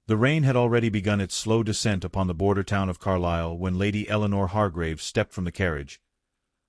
The rain had already begun its slow descent upon the border town of Carlisle when Lady Eleanor Hargrave stepped from the carriage,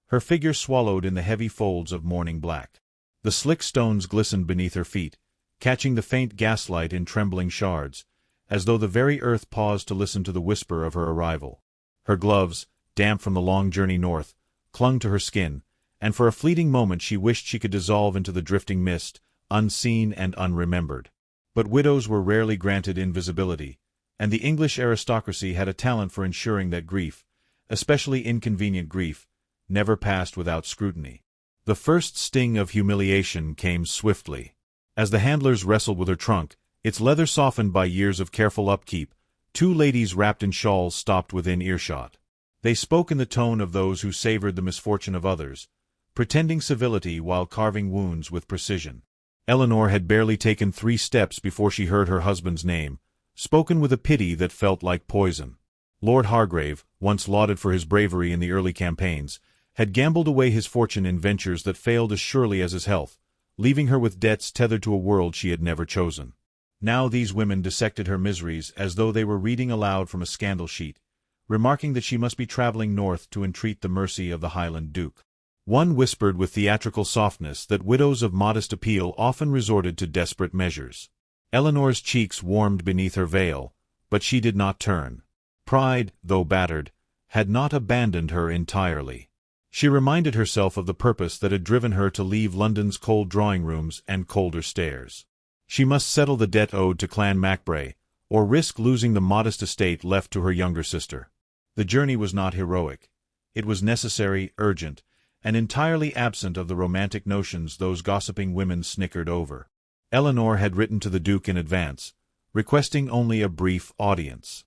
her figure swallowed in the heavy folds of morning black. The slick stones glistened beneath her feet, catching the faint gaslight in trembling shards, as though the very earth paused to listen to the whisper of her arrival. Her gloves, damp from the long journey north, clung to her skin, and for a fleeting moment she wished she could dissolve into the drifting mist, unseen and unremembered. But widows were rarely granted invisibility, and the English aristocracy had a talent for ensuring that grief, especially inconvenient grief, never passed without scrutiny. The first sting of humiliation came swiftly. As the handlers wrestled with her trunk, its leather softened by years of careful upkeep, two ladies wrapped in shawls stopped within earshot. They spoke in the tone of those who savored the misfortune of others, pretending civility while carving wounds with precision. Eleanor had barely taken 3 steps before she heard her husband's name, spoken with a pity that felt like poison. Lord Hargrave, once lauded for his bravery in the early campaigns, had gambled away his fortune in ventures that failed as surely as his health, leaving her with debts tethered to a world she had never chosen. Now these women dissected her miseries as though they were reading aloud from a scandal sheet, remarking that she must be traveling north to entreat the mercy of the Highland Duke. One whispered with theatrical softness that widows of modest appeal often resorted to desperate measures. Eleanor's cheeks warmed beneath her veil, but she did not turn. Pride, though battered, had not abandoned her entirely. She reminded herself of the purpose that had driven her to leave London's cold drawing-rooms and colder stares. She must settle the debt owed to Clan MacBray, or risk losing the modest estate left to her younger sister. The journey was not heroic. It was necessary, urgent, and entirely absent of the romantic notions those gossiping women snickered over. Eleanor had written to the Duke in advance, requesting only a brief audience.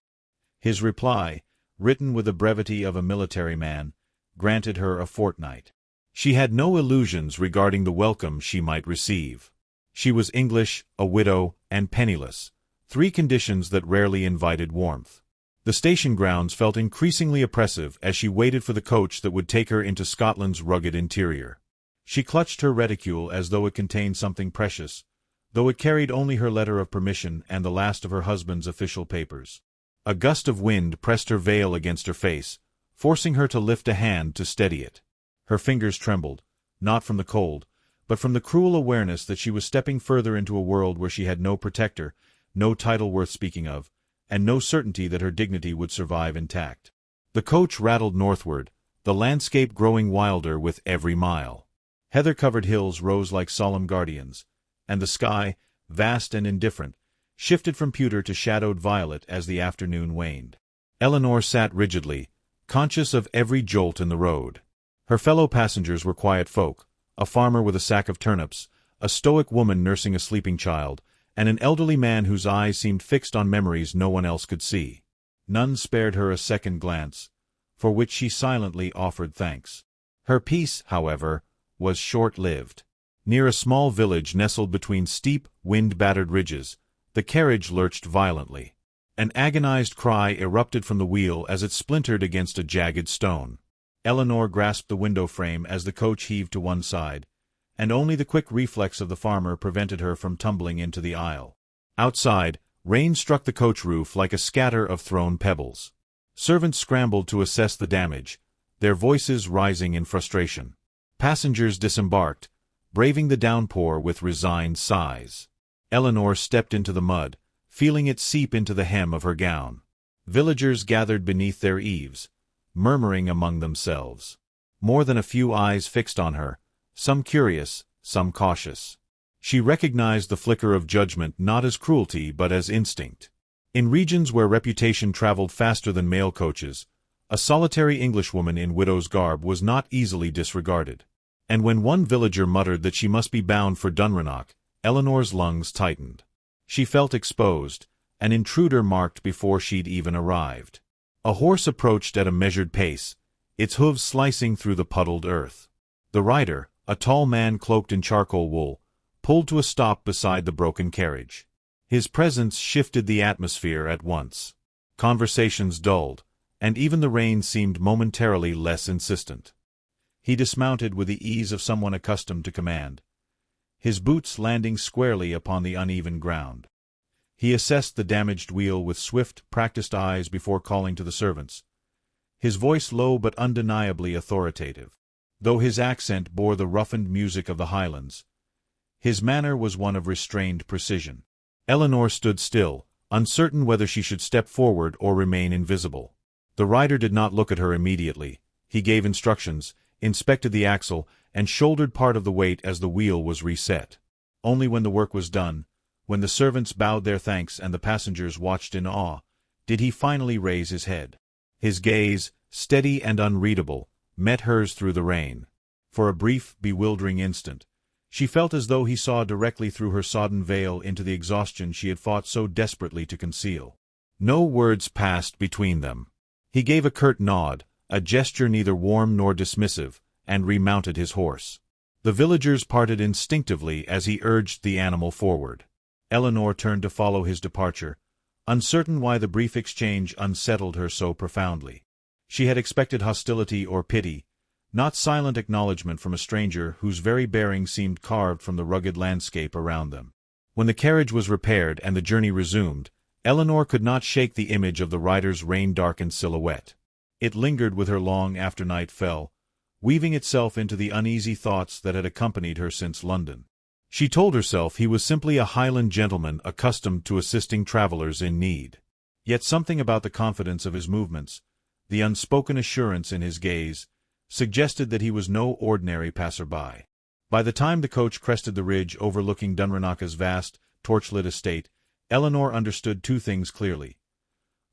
His reply, written with the brevity of a military man, granted her a fortnight. She had no illusions regarding the welcome she might receive. She was English, a widow, and penniless, 3 conditions that rarely invited warmth. The station grounds felt increasingly oppressive as she waited for the coach that would take her into Scotland's rugged interior. She clutched her reticule as though it contained something precious, though it carried only her letter of permission and the last of her husband's official papers. A gust of wind pressed her veil against her face, forcing her to lift a hand to steady it. Her fingers trembled, not from the cold, but from the cruel awareness that she was stepping further into a world where she had no protector, no title worth speaking of, and no certainty that her dignity would survive intact. The coach rattled northward, the landscape growing wilder with every mile. Heather-covered hills rose like solemn guardians, and the sky, vast and indifferent, shifted from pewter to shadowed violet as the afternoon waned. Eleanor sat rigidly, conscious of every jolt in the road. Her fellow passengers were quiet folk, a farmer with a sack of turnips, a stoic woman nursing a sleeping child, and an elderly man whose eyes seemed fixed on memories no one else could see. None spared her a second glance, for which she silently offered thanks. Her peace, however, was short-lived. Near a small village nestled between steep, wind-battered ridges, the carriage lurched violently. An agonized cry erupted from the wheel as it splintered against a jagged stone. Eleanor grasped the window frame as the coach heaved to one side, and only the quick reflex of the farmer prevented her from tumbling into the aisle. Outside, rain struck the coach roof like a scatter of thrown pebbles. Servants scrambled to assess the damage, their voices rising in frustration. Passengers disembarked, braving the downpour with resigned sighs. Eleanor stepped into the mud, feeling it seep into the hem of her gown. Villagers gathered beneath their eaves, murmuring among themselves. More than a few eyes fixed on her, some curious, some cautious. She recognized the flicker of judgment not as cruelty but as instinct. In regions where reputation traveled faster than mail coaches, a solitary Englishwoman in widow's garb was not easily disregarded. And when one villager muttered that she must be bound for Dunrannoch, Eleanor's lungs tightened. She felt exposed, an intruder marked before she'd even arrived. A horse approached at a measured pace, its hooves slicing through the puddled earth. The rider, a tall man cloaked in charcoal wool, pulled to a stop beside the broken carriage. His presence shifted the atmosphere at once. Conversations dulled, and even the rain seemed momentarily less insistent. He dismounted with the ease of someone accustomed to command, his boots landing squarely upon the uneven ground. He assessed the damaged wheel with swift, practiced eyes before calling to the servants, his voice low but undeniably authoritative. Though his accent bore the roughened music of the Highlands, his manner was one of restrained precision. Eleanor stood still, uncertain whether she should step forward or remain invisible. The rider did not look at her immediately. He gave instructions, inspected the axle, and shouldered part of the weight as the wheel was reset. Only when the work was done, when the servants bowed their thanks and the passengers watched in awe, did he finally raise his head. His gaze, steady and unreadable, met hers through the rain. For a brief, bewildering instant, she felt as though he saw directly through her sodden veil into the exhaustion she had fought so desperately to conceal. No words passed between them. He gave a curt nod, a gesture neither warm nor dismissive, and remounted his horse. The villagers parted instinctively as he urged the animal forward. Eleanor turned to follow his departure, uncertain why the brief exchange unsettled her so profoundly. She had expected hostility or pity, not silent acknowledgment from a stranger whose very bearing seemed carved from the rugged landscape around them. When the carriage was repaired and the journey resumed, Eleanor could not shake the image of the rider's rain-darkened silhouette. It lingered with her long after night fell, weaving itself into the uneasy thoughts that had accompanied her since London. She told herself he was simply a Highland gentleman accustomed to assisting travelers in need. Yet something about the confidence of his movements, the unspoken assurance in his gaze, suggested that he was no ordinary passer-by. By the time the coach crested the ridge overlooking Dunranach's vast, torchlit estate, Eleanor understood two things clearly.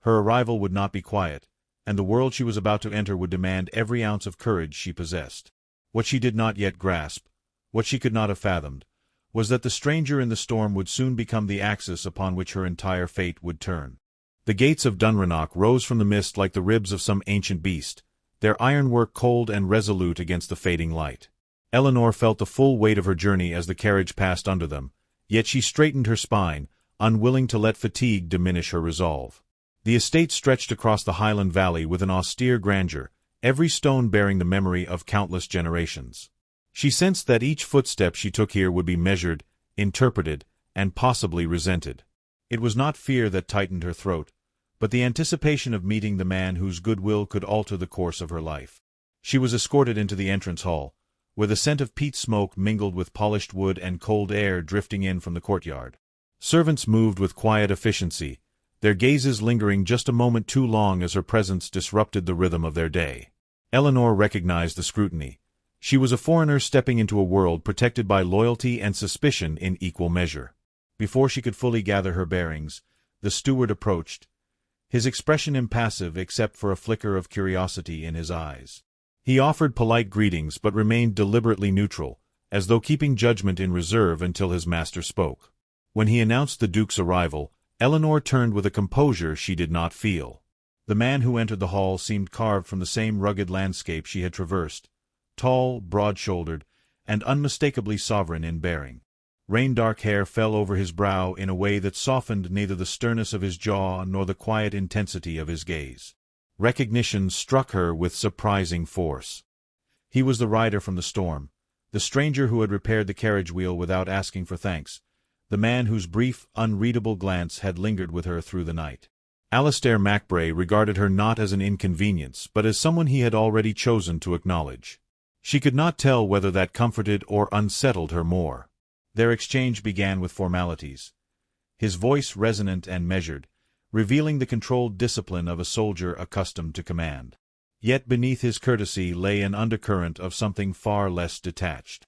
Her arrival would not be quiet, and the world she was about to enter would demand every ounce of courage she possessed. What she did not yet grasp, what she could not have fathomed, was that the stranger in the storm would soon become the axis upon which her entire fate would turn. The gates of Dunranach rose from the mist like the ribs of some ancient beast, their ironwork cold and resolute against the fading light. Eleanor felt the full weight of her journey as the carriage passed under them, yet she straightened her spine, unwilling to let fatigue diminish her resolve. The estate stretched across the Highland Valley with an austere grandeur, every stone bearing the memory of countless generations. She sensed that each footstep she took here would be measured, interpreted, and possibly resented. It was not fear that tightened her throat, but the anticipation of meeting the man whose goodwill could alter the course of her life. She was escorted into the entrance hall, where the scent of peat smoke mingled with polished wood and cold air drifting in from the courtyard. Servants moved with quiet efficiency, their gazes lingering just a moment too long as her presence disrupted the rhythm of their day. Eleanor recognized the scrutiny. She was a foreigner stepping into a world protected by loyalty and suspicion in equal measure. Before she could fully gather her bearings, the steward approached, his expression impassive except for a flicker of curiosity in his eyes. He offered polite greetings but remained deliberately neutral, as though keeping judgment in reserve until his master spoke. When he announced the Duke's arrival, Eleanor turned with a composure she did not feel. The man who entered the hall seemed carved from the same rugged landscape she had traversed, tall, broad-shouldered, and unmistakably sovereign in bearing. Rain-dark hair fell over his brow in a way that softened neither the sternness of his jaw nor the quiet intensity of his gaze. Recognition struck her with surprising force. He was the rider from the storm, the stranger who had repaired the carriage wheel without asking for thanks, the man whose brief, unreadable glance had lingered with her through the night. Alistair MacBray regarded her not as an inconvenience, but as someone he had already chosen to acknowledge. She could not tell whether that comforted or unsettled her more. Their exchange began with formalities, his voice resonant and measured, revealing the controlled discipline of a soldier accustomed to command. Yet beneath his courtesy lay an undercurrent of something far less detached.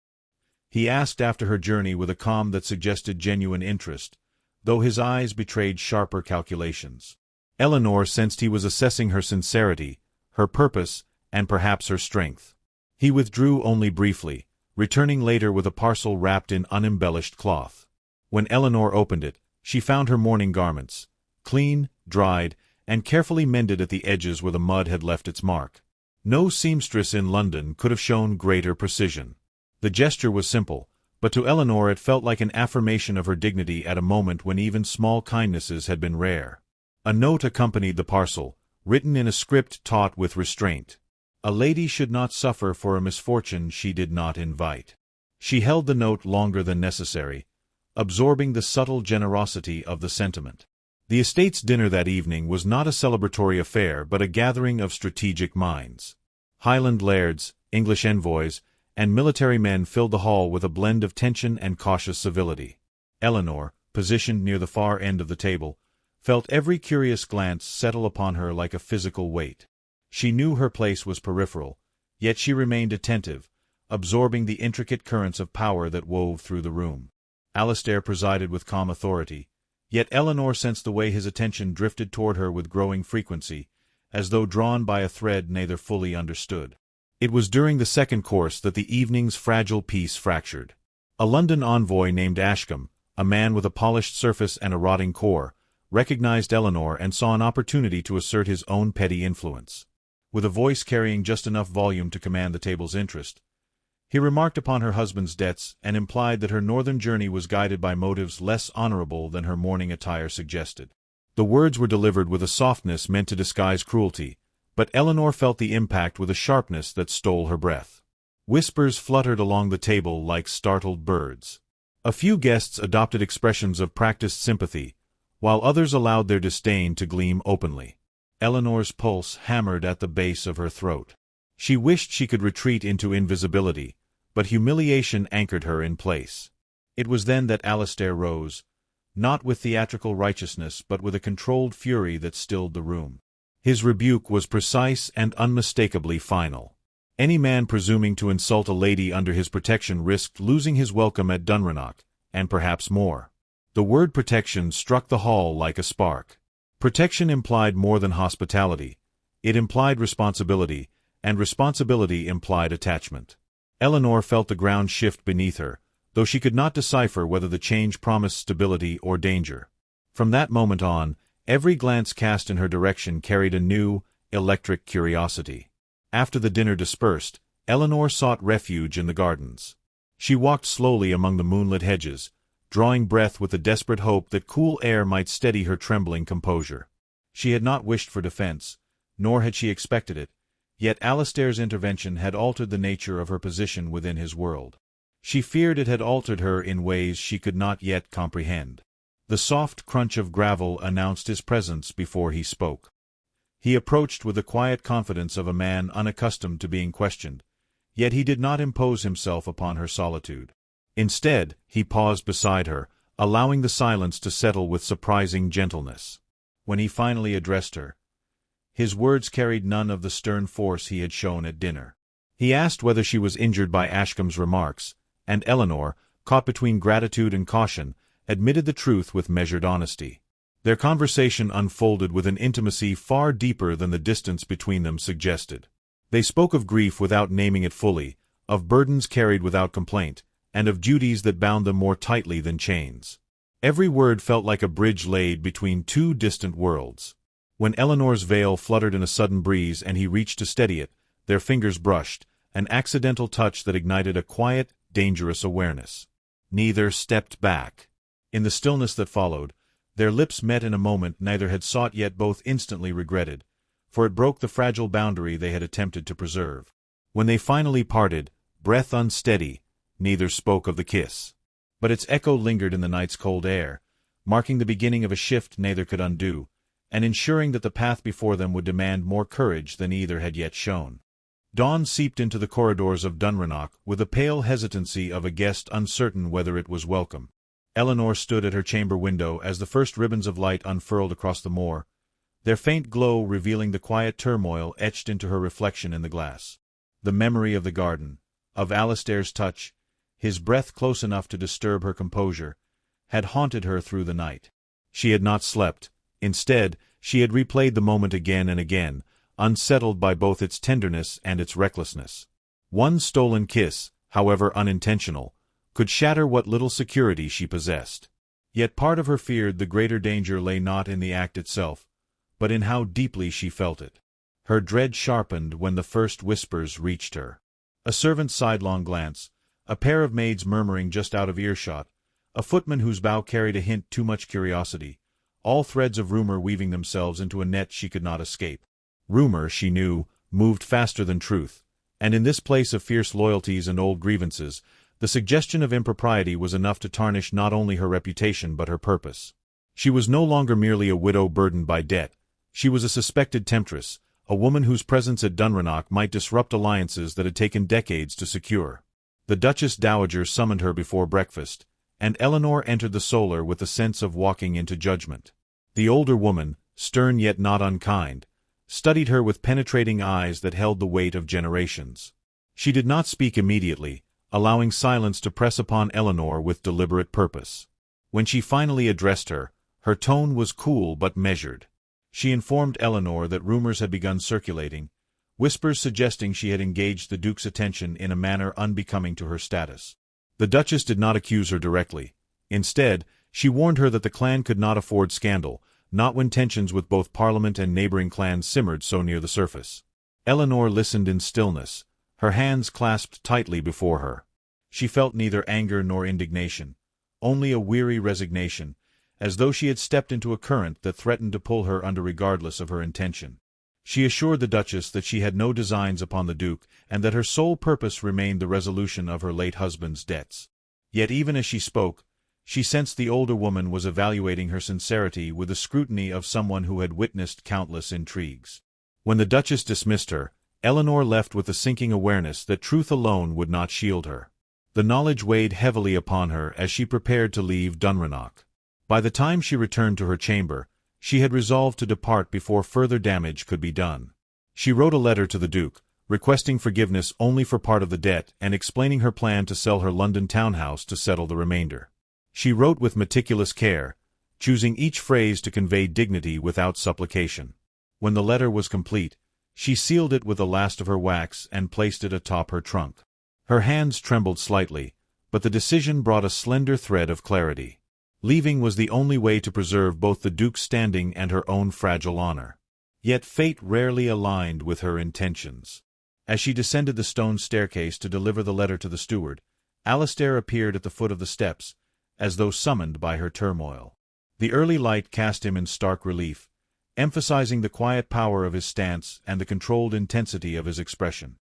He asked after her journey with a calm that suggested genuine interest, though his eyes betrayed sharper calculations. Eleanor sensed he was assessing her sincerity, her purpose, and perhaps her strength. He withdrew only briefly, returning later with a parcel wrapped in unembellished cloth. When Eleanor opened it, she found her mourning garments, clean, dried, and carefully mended at the edges where the mud had left its mark. No seamstress in London could have shown greater precision. The gesture was simple, but to Eleanor it felt like an affirmation of her dignity at a moment when even small kindnesses had been rare. A note accompanied the parcel, written in a script taught with restraint. A lady should not suffer for a misfortune she did not invite. She held the note longer than necessary, absorbing the subtle generosity of the sentiment. The estate's dinner that evening was not a celebratory affair but a gathering of strategic minds. Highland lairds, English envoys, and military men filled the hall with a blend of tension and cautious civility. Eleanor, positioned near the far end of the table, felt every curious glance settle upon her like a physical weight. She knew her place was peripheral, yet she remained attentive, absorbing the intricate currents of power that wove through the room. Alastair presided with calm authority, yet Eleanor sensed the way his attention drifted toward her with growing frequency, as though drawn by a thread neither fully understood. It was during the second course that the evening's fragile peace fractured. A London envoy named Ashcombe, a man with a polished surface and a rotting core, recognized Eleanor and saw an opportunity to assert his own petty influence. With a voice carrying just enough volume to command the table's interest, he remarked upon her husband's debts and implied that her northern journey was guided by motives less honorable than her mourning attire suggested. The words were delivered with a softness meant to disguise cruelty, but Eleanor felt the impact with a sharpness that stole her breath. Whispers fluttered along the table like startled birds. A few guests adopted expressions of practiced sympathy, while others allowed their disdain to gleam openly. Eleanor's pulse hammered at the base of her throat. She wished she could retreat into invisibility, but humiliation anchored her in place. It was then that Alastair rose, not with theatrical righteousness but with a controlled fury that stilled the room. His rebuke was precise and unmistakably final. Any man presuming to insult a lady under his protection risked losing his welcome at Dunrannoch, and perhaps more. The word protection struck the hall like a spark. Protection implied more than hospitality. It implied responsibility, and responsibility implied attachment. Eleanor felt the ground shift beneath her, though she could not decipher whether the change promised stability or danger. From that moment on, every glance cast in her direction carried a new, electric curiosity. After the dinner dispersed, Eleanor sought refuge in the gardens. She walked slowly among the moonlit hedges, drawing breath with the desperate hope that cool air might steady her trembling composure. She had not wished for defense, nor had she expected it, yet Alastair's intervention had altered the nature of her position within his world. She feared it had altered her in ways she could not yet comprehend. The soft crunch of gravel announced his presence before he spoke. He approached with the quiet confidence of a man unaccustomed to being questioned, yet he did not impose himself upon her solitude. Instead, he paused beside her, allowing the silence to settle with surprising gentleness. When he finally addressed her, his words carried none of the stern force he had shown at dinner. He asked whether she was injured by Ashcombe's remarks, and Eleanor, caught between gratitude and caution, admitted the truth with measured honesty. Their conversation unfolded with an intimacy far deeper than the distance between them suggested. They spoke of grief without naming it fully, of burdens carried without complaint, and of duties that bound them more tightly than chains. Every word felt like a bridge laid between two distant worlds. When Eleanor's veil fluttered in a sudden breeze and he reached to steady it, their fingers brushed, an accidental touch that ignited a quiet, dangerous awareness. Neither stepped back. In the stillness that followed, their lips met in a moment neither had sought yet both instantly regretted, for it broke the fragile boundary they had attempted to preserve. When they finally parted, breath unsteady, neither spoke of the kiss. But its echo lingered in the night's cold air, marking the beginning of a shift neither could undo, and ensuring that the path before them would demand more courage than either had yet shown. Dawn seeped into the corridors of Dunrannoch with the pale hesitancy of a guest uncertain whether it was welcome. Eleanor stood at her chamber window as the first ribbons of light unfurled across the moor, their faint glow revealing the quiet turmoil etched into her reflection in the glass. The memory of the garden, of Alastair's touch, his breath close enough to disturb her composure, had haunted her through the night. She had not slept. Instead, she had replayed the moment again and again, unsettled by both its tenderness and its recklessness. One stolen kiss, however unintentional, could shatter what little security she possessed. Yet part of her feared the greater danger lay not in the act itself, but in how deeply she felt it. Her dread sharpened when the first whispers reached her. A servant's sidelong glance, a pair of maids murmuring just out of earshot, a footman whose bow carried a hint too much curiosity, all threads of rumor weaving themselves into a net she could not escape. Rumor, she knew, moved faster than truth, and in this place of fierce loyalties and old grievances, The suggestion of impropriety was enough to tarnish not only her reputation but her purpose. She was no longer merely a widow burdened by debt. She was a suspected temptress, a woman whose presence at Dunrannoch might disrupt alliances that had taken decades to secure. The Duchess Dowager summoned her before breakfast, and Eleanor entered the solar with the sense of walking into judgment. The older woman, stern yet not unkind, studied her with penetrating eyes that held the weight of generations. She did not speak immediately, allowing silence to press upon Eleanor with deliberate purpose. When she finally addressed her, her tone was cool but measured. She informed Eleanor that rumors had begun circulating, whispers suggesting she had engaged the Duke's attention in a manner unbecoming to her status. The Duchess did not accuse her directly. Instead, she warned her that the clan could not afford scandal, not when tensions with both Parliament and neighboring clans simmered so near the surface. Eleanor listened in stillness, her hands clasped tightly before her. She felt neither anger nor indignation, only a weary resignation, as though she had stepped into a current that threatened to pull her under regardless of her intention. She assured the Duchess that she had no designs upon the Duke, and that her sole purpose remained the resolution of her late husband's debts. Yet even as she spoke, she sensed the older woman was evaluating her sincerity with the scrutiny of someone who had witnessed countless intrigues. When the Duchess dismissed her, Eleanor left with the sinking awareness that truth alone would not shield her. The knowledge weighed heavily upon her as she prepared to leave Dunrannoch. By the time she returned to her chamber, she had resolved to depart before further damage could be done. She wrote a letter to the Duke, requesting forgiveness only for part of the debt and explaining her plan to sell her London townhouse to settle the remainder. She wrote with meticulous care, choosing each phrase to convey dignity without supplication. When the letter was complete, she sealed it with the last of her wax and placed it atop her trunk. Her hands trembled slightly, but the decision brought a slender thread of clarity. Leaving was the only way to preserve both the Duke's standing and her own fragile honor. Yet fate rarely aligned with her intentions. As she descended the stone staircase to deliver the letter to the steward, Alastair appeared at the foot of the steps, as though summoned by her turmoil. The early light cast him in stark relief, emphasizing the quiet power of his stance and the controlled intensity of his expression.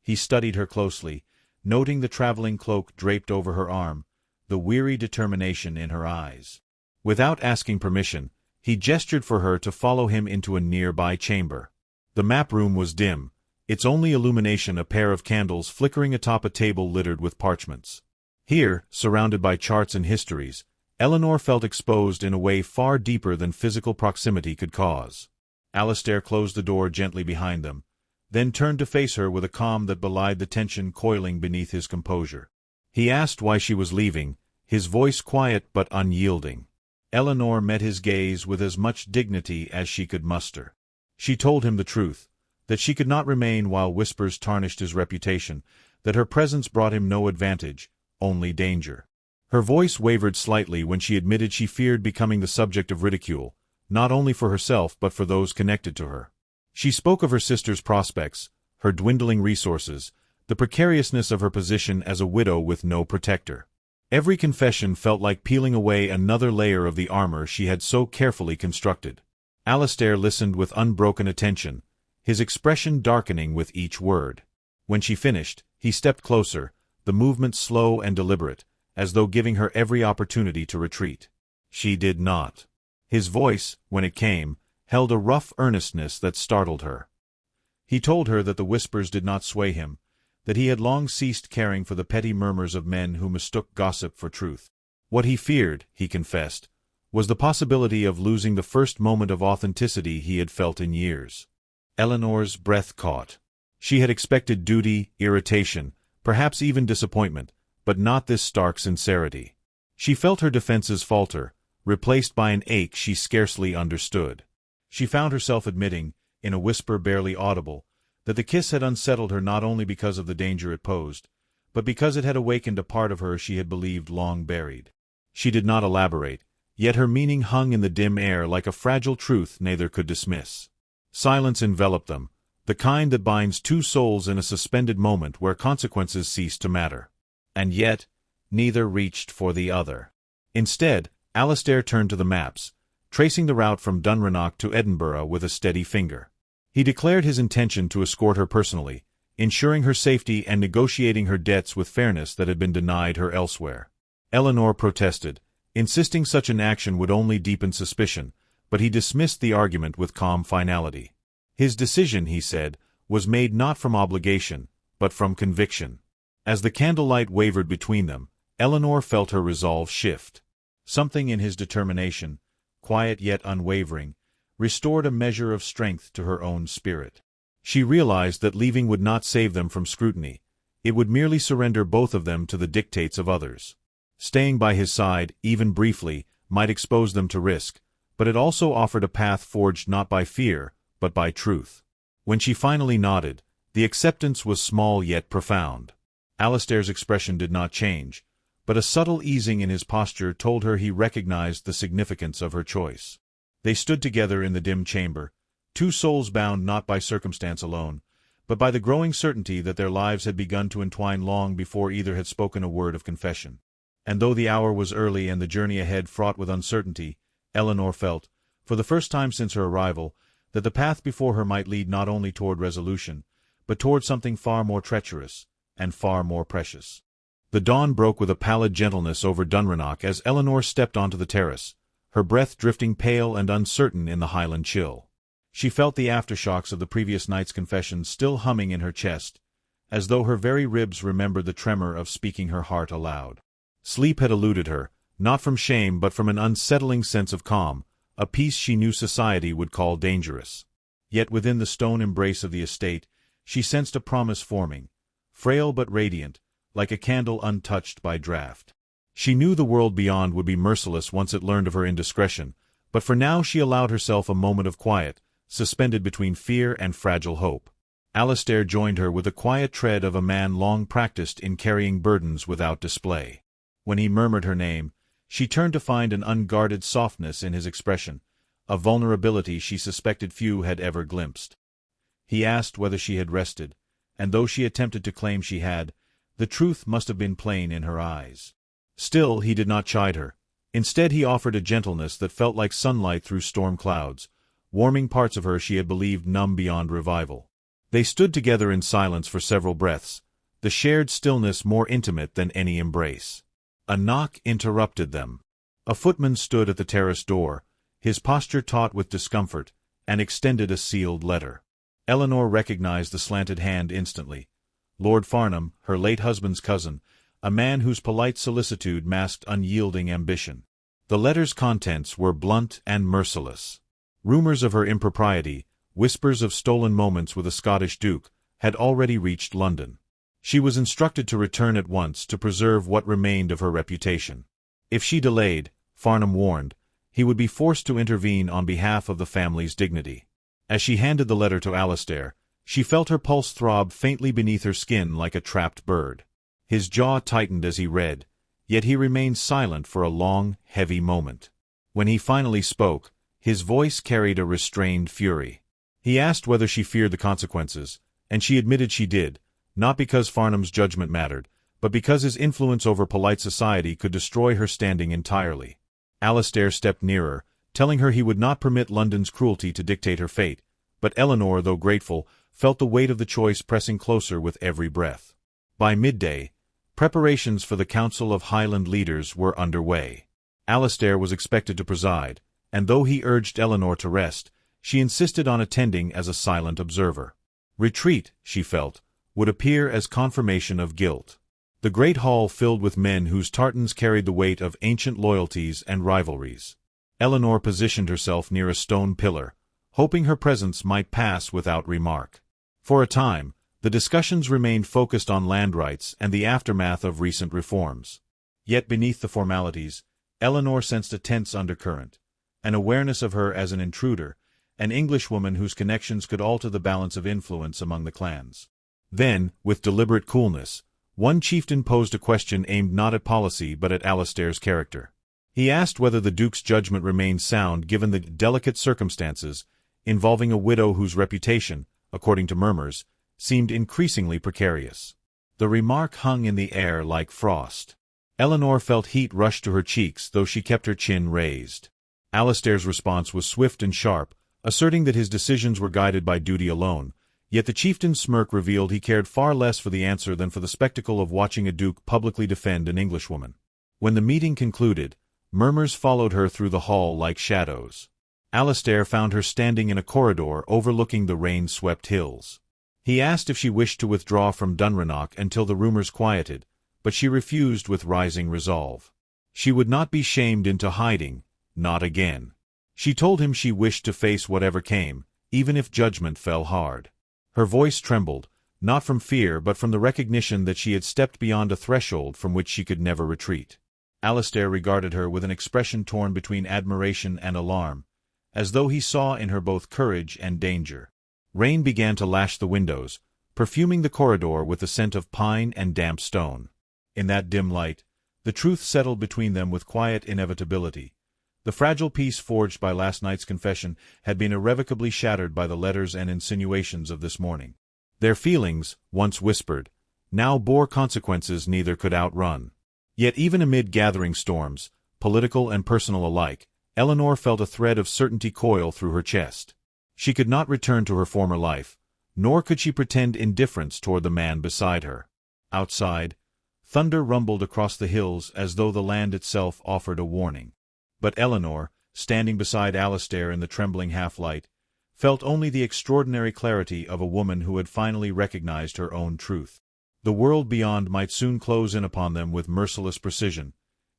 He studied her closely, noting the traveling cloak draped over her arm, the weary determination in her eyes. Without asking permission, he gestured for her to follow him into a nearby chamber. The map room was dim, its only illumination a pair of candles flickering atop a table littered with parchments. Here, surrounded by charts and histories, Eleanor felt exposed in a way far deeper than physical proximity could cause. Alastair closed the door gently behind them, then turned to face her with a calm that belied the tension coiling beneath his composure. He asked why she was leaving, his voice quiet but unyielding. Eleanor met his gaze with as much dignity as she could muster. She told him the truth, that she could not remain while whispers tarnished his reputation, that her presence brought him no advantage, only danger. Her voice wavered slightly when she admitted she feared becoming the subject of ridicule, not only for herself but for those connected to her. She spoke of her sister's prospects, her dwindling resources, the precariousness of her position as a widow with no protector. Every confession felt like peeling away another layer of the armor she had so carefully constructed. Alastair listened with unbroken attention, his expression darkening with each word. When she finished, he stepped closer, the movement slow and deliberate, as though giving her every opportunity to retreat. She did not. His voice, when it came, held a rough earnestness that startled her. He told her that the whispers did not sway him, that he had long ceased caring for the petty murmurs of men who mistook gossip for truth. What he feared, he confessed, was the possibility of losing the first moment of authenticity he had felt in years. Eleanor's breath caught. She had expected duty, irritation, perhaps even disappointment, but not this stark sincerity. She felt her defenses falter, replaced by an ache she scarcely understood. She found herself admitting, in a whisper barely audible, that the kiss had unsettled her not only because of the danger it posed, but because it had awakened a part of her she had believed long buried. She did not elaborate, yet her meaning hung in the dim air like a fragile truth neither could dismiss. Silence enveloped them, the kind that binds two souls in a suspended moment where consequences cease to matter. And yet, neither reached for the other. Instead, Alastair turned to the maps, tracing the route from Dunrannoch to Edinburgh with a steady finger. He declared his intention to escort her personally, ensuring her safety and negotiating her debts with fairness that had been denied her elsewhere. Eleanor protested, insisting such an action would only deepen suspicion, but he dismissed the argument with calm finality. His decision, he said, was made not from obligation, but from conviction. As the candlelight wavered between them, Eleanor felt her resolve shift. Something in his determination, quiet yet unwavering, restored a measure of strength to her own spirit. She realized that leaving would not save them from scrutiny, it would merely surrender both of them to the dictates of others. Staying by his side, even briefly, might expose them to risk, but it also offered a path forged not by fear, but by truth. When she finally nodded, the acceptance was small yet profound. Alistair's expression did not change, but a subtle easing in his posture told her he recognized the significance of her choice. They stood together in the dim chamber, two souls bound not by circumstance alone, but by the growing certainty that their lives had begun to entwine long before either had spoken a word of confession. And though the hour was early and the journey ahead fraught with uncertainty, Eleanor felt, for the first time since her arrival, that the path before her might lead not only toward resolution, but toward something far more treacherous, and far more precious. The dawn broke with a pallid gentleness over Dunrannoch as Eleanor stepped onto the terrace, her breath drifting pale and uncertain in the Highland chill. She felt the aftershocks of the previous night's confession still humming in her chest, as though her very ribs remembered the tremor of speaking her heart aloud. Sleep had eluded her, not from shame but from an unsettling sense of calm, a peace she knew society would call dangerous. Yet within the stone embrace of the estate, she sensed a promise forming, frail but radiant, like a candle untouched by draught. She knew the world beyond would be merciless once it learned of her indiscretion, but for now she allowed herself a moment of quiet, suspended between fear and fragile hope. Alistair joined her with the quiet tread of a man long practiced in carrying burdens without display. When he murmured her name, she turned to find an unguarded softness in his expression, a vulnerability she suspected few had ever glimpsed. He asked whether she had rested, and though she attempted to claim she had, the truth must have been plain in her eyes. Still, he did not chide her. Instead he offered a gentleness that felt like sunlight through storm clouds, warming parts of her she had believed numb beyond revival. They stood together in silence for several breaths, the shared stillness more intimate than any embrace. A knock interrupted them. A footman stood at the terrace door, his posture taut with discomfort, and extended a sealed letter. Eleanor recognized the slanted hand instantly. Lord Farnham, her late husband's cousin, a man whose polite solicitude masked unyielding ambition. The letter's contents were blunt and merciless. Rumors of her impropriety, whispers of stolen moments with a Scottish duke, had already reached London. She was instructed to return at once to preserve what remained of her reputation. If she delayed, Farnham warned, he would be forced to intervene on behalf of the family's dignity. As she handed the letter to Alistair, she felt her pulse throb faintly beneath her skin like a trapped bird. His jaw tightened as he read, yet he remained silent for a long, heavy moment. When he finally spoke, his voice carried a restrained fury. He asked whether she feared the consequences, and she admitted she did, not because Farnham's judgment mattered, but because his influence over polite society could destroy her standing entirely. Alistair stepped nearer, telling her he would not permit London's cruelty to dictate her fate, but Eleanor, though grateful, felt the weight of the choice pressing closer with every breath. By midday, preparations for the Council of Highland Leaders were underway. Alistair was expected to preside, and though he urged Eleanor to rest, she insisted on attending as a silent observer. Retreat, she felt, would appear as confirmation of guilt. The great hall filled with men whose tartans carried the weight of ancient loyalties and rivalries. Eleanor positioned herself near a stone pillar, hoping her presence might pass without remark. For a time, the discussions remained focused on land rights and the aftermath of recent reforms. Yet beneath the formalities, Eleanor sensed a tense undercurrent, an awareness of her as an intruder, an Englishwoman whose connections could alter the balance of influence among the clans. Then, with deliberate coolness, one chieftain posed a question aimed not at policy but at Alistair's character. He asked whether the Duke's judgment remained sound given the delicate circumstances involving a widow whose reputation, according to murmurs, seemed increasingly precarious. The remark hung in the air like frost. Eleanor felt heat rush to her cheeks though she kept her chin raised. Alistair's response was swift and sharp, asserting that his decisions were guided by duty alone, Yet the chieftain's smirk revealed he cared far less for the answer than for the spectacle of watching a duke publicly defend an Englishwoman. When the meeting concluded, murmurs followed her through the hall like shadows. Alastair found her standing in a corridor overlooking the rain-swept hills. He asked if she wished to withdraw from Dunrannoch until the rumors quieted, but she refused with rising resolve. She would not be shamed into hiding, not again. She told him she wished to face whatever came, even if judgment fell hard. Her voice trembled, not from fear but from the recognition that she had stepped beyond a threshold from which she could never retreat. Alastair regarded her with an expression torn between admiration and alarm, as though he saw in her both courage and danger. Rain began to lash the windows, perfuming the corridor with the scent of pine and damp stone. In that dim light, the truth settled between them with quiet inevitability. The fragile peace forged by last night's confession had been irrevocably shattered by the letters and insinuations of this morning. Their feelings, once whispered, now bore consequences neither could outrun. Yet even amid gathering storms, political and personal alike, Eleanor felt a thread of certainty coil through her chest. She could not return to her former life, nor could she pretend indifference toward the man beside her. Outside, thunder rumbled across the hills as though the land itself offered a warning. But Eleanor, standing beside Alastair in the trembling half-light, felt only the extraordinary clarity of a woman who had finally recognized her own truth. The world beyond might soon close in upon them with merciless precision,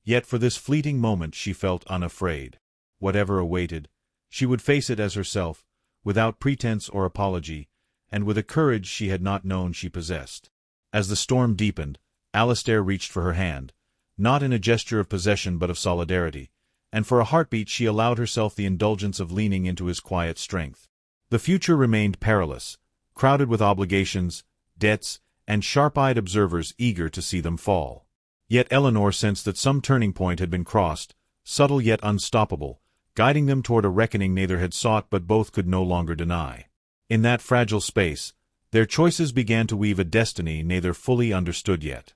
yet for this fleeting moment she felt unafraid. Whatever awaited, she would face it as herself, without pretense or apology, and with a courage she had not known she possessed. As the storm deepened, Alastair reached for her hand, not in a gesture of possession but of solidarity, and for a heartbeat she allowed herself the indulgence of leaning into his quiet strength. The future remained perilous, crowded with obligations, debts, and sharp-eyed observers eager to see them fall. Yet Eleanor sensed that some turning point had been crossed, subtle yet unstoppable, guiding them toward a reckoning neither had sought but both could no longer deny. In that fragile space, their choices began to weave a destiny neither fully understood yet.